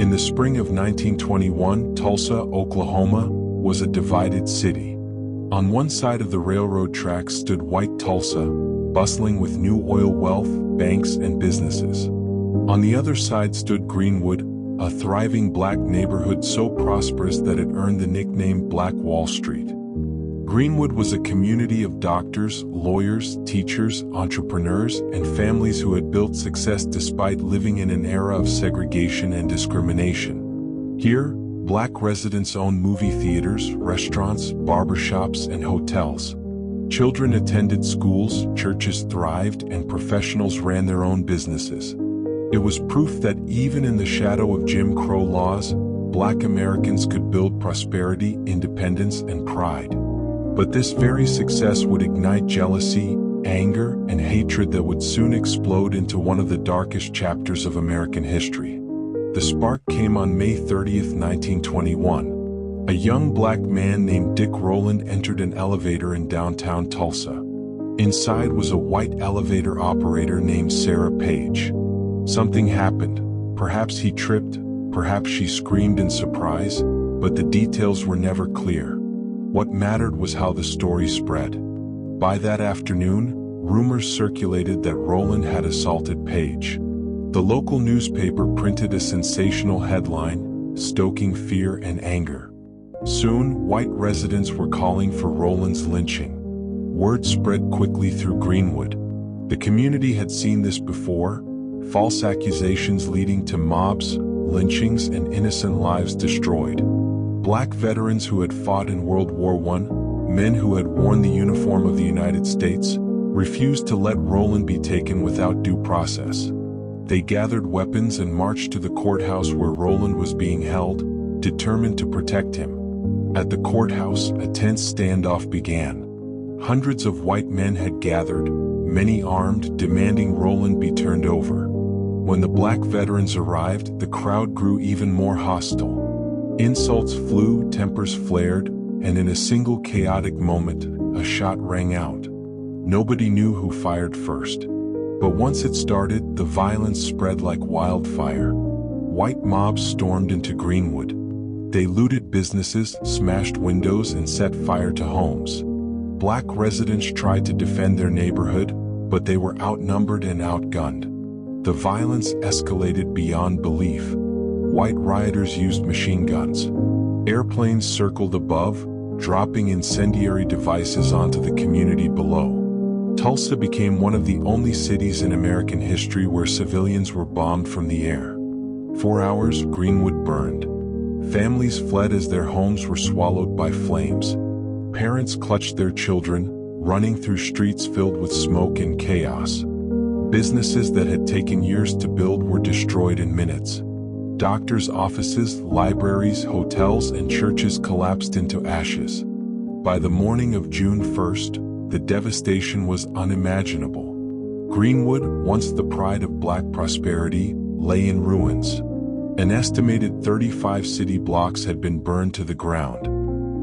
In the spring of 1921, Tulsa, Oklahoma, was a divided city. On one side of the railroad tracks stood white Tulsa, bustling with new oil wealth, banks, and businesses. On the other side stood Greenwood, a thriving black neighborhood so prosperous that it earned the nickname Black Wall Street. Greenwood was a community of doctors, lawyers, teachers, entrepreneurs, and families who had built success despite living in an era of segregation and discrimination. Here, black residents owned movie theaters, restaurants, barbershops, and hotels. Children attended schools, churches thrived, and professionals ran their own businesses. It was proof that even in the shadow of Jim Crow laws, black Americans could build prosperity, independence, and pride. But this very success would ignite jealousy, anger, and hatred that would soon explode into one of the darkest chapters of American history. The spark came on May 30, 1921. A young black man named Dick Rowland entered an elevator in downtown Tulsa. Inside was a white elevator operator named Sarah Page. Something happened. Perhaps he tripped, perhaps she screamed in surprise, but the details were never clear. What mattered was how the story spread. By that afternoon, rumors circulated that Rowland had assaulted Page. The local newspaper printed a sensational headline, stoking fear and anger. Soon, white residents were calling for Rowland's lynching. Word spread quickly through Greenwood. The community had seen this before, false accusations leading to mobs, lynchings, and innocent lives destroyed. Black veterans who had fought in World War I, men who had worn the uniform of the United States, refused to let Rowland be taken without due process. They gathered weapons and marched to the courthouse where Rowland was being held, determined to protect him. At the courthouse, a tense standoff began. Hundreds of white men had gathered, many armed, demanding Rowland be turned over. When the black veterans arrived, the crowd grew even more hostile. Insults flew, tempers flared, and in a single chaotic moment, a shot rang out. Nobody knew who fired first. But once it started, the violence spread like wildfire. White mobs stormed into Greenwood. They looted businesses, smashed windows, and set fire to homes. Black residents tried to defend their neighborhood, but they were outnumbered and outgunned. The violence escalated beyond belief. White rioters used machine guns. Airplanes circled above, dropping incendiary devices onto the community below. Tulsa became one of the only cities in American history where civilians were bombed from the air. For hours, Greenwood burned. Families fled as their homes were swallowed by flames. Parents clutched their children, running through streets filled with smoke and chaos. Businesses that had taken years to build were destroyed in minutes. Doctors' offices, libraries, hotels, and churches collapsed into ashes. By the morning of June 1st, the devastation was unimaginable. Greenwood, once the pride of black prosperity, lay in ruins. An estimated 35 city blocks had been burned to the ground.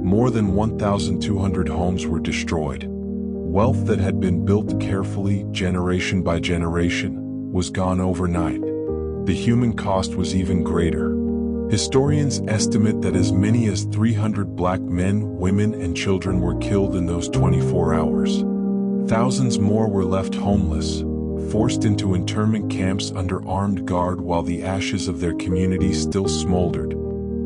More than 1,200 homes were destroyed. Wealth that had been built carefully, generation by generation, was gone overnight. The human cost was even greater. Historians estimate that as many as 300 black men, women, and children were killed in those 24 hours. Thousands more were left homeless, forced into internment camps under armed guard while the ashes of their community still smoldered.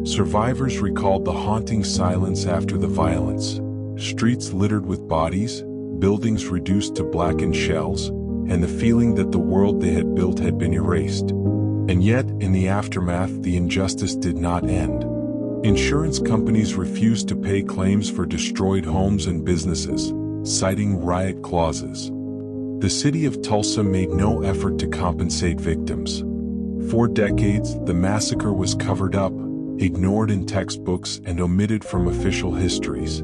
Survivors recalled the haunting silence after the violence, streets littered with bodies, buildings reduced to blackened shells, and the feeling that the world they had built had been erased. And yet, in the aftermath, the injustice did not end. Insurance companies refused to pay claims for destroyed homes and businesses, citing riot clauses. The city of Tulsa made no effort to compensate victims. For decades, the massacre was covered up, ignored in textbooks, and omitted from official histories.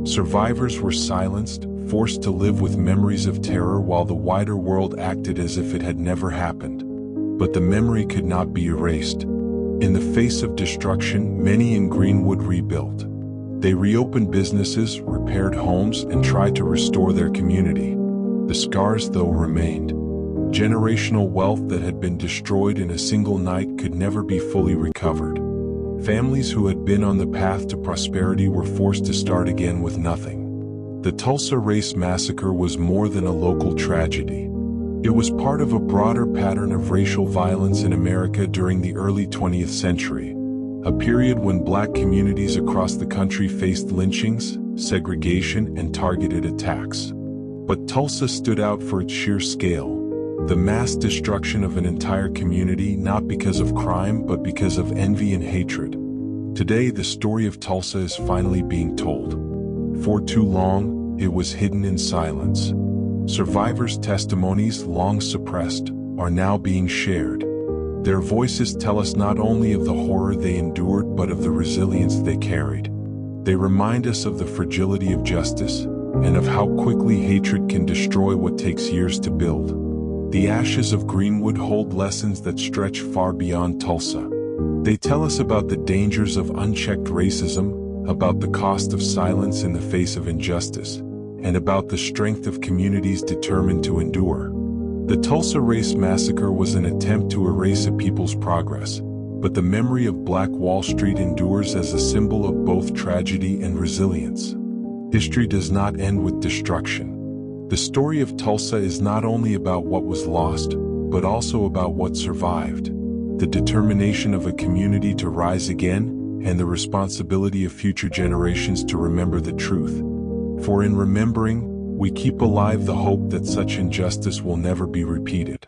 Survivors were silenced, forced to live with memories of terror while the wider world acted as if it had never happened. But the memory could not be erased. In the face of destruction, many in Greenwood rebuilt. They reopened businesses, repaired homes, and tried to restore their community. The scars, though, remained. Generational wealth that had been destroyed in a single night could never be fully recovered. Families who had been on the path to prosperity were forced to start again with nothing. The Tulsa Race Massacre was more than a local tragedy. It was part of a broader pattern of racial violence in America during the early 20th century, a period when black communities across the country faced lynchings, segregation, and targeted attacks. But Tulsa stood out for its sheer scale, the mass destruction of an entire community not because of crime but because of envy and hatred. Today, the story of Tulsa is finally being told. For too long, it was hidden in silence. Survivors' testimonies, long suppressed, are now being shared. Their voices tell us not only of the horror they endured but of the resilience they carried. They remind us of the fragility of justice and of how quickly hatred can destroy what takes years to build. The ashes of Greenwood hold lessons that stretch far beyond Tulsa. They tell us about the dangers of unchecked racism, about the cost of silence in the face of injustice, and about the strength of communities determined to endure. The Tulsa Race Massacre was an attempt to erase a people's progress, but the memory of Black Wall Street endures as a symbol of both tragedy and resilience. History does not end with destruction. The story of Tulsa is not only about what was lost, but also about what survived. The determination of a community to rise again, and the responsibility of future generations to remember the truth. For in remembering, we keep alive the hope that such injustice will never be repeated.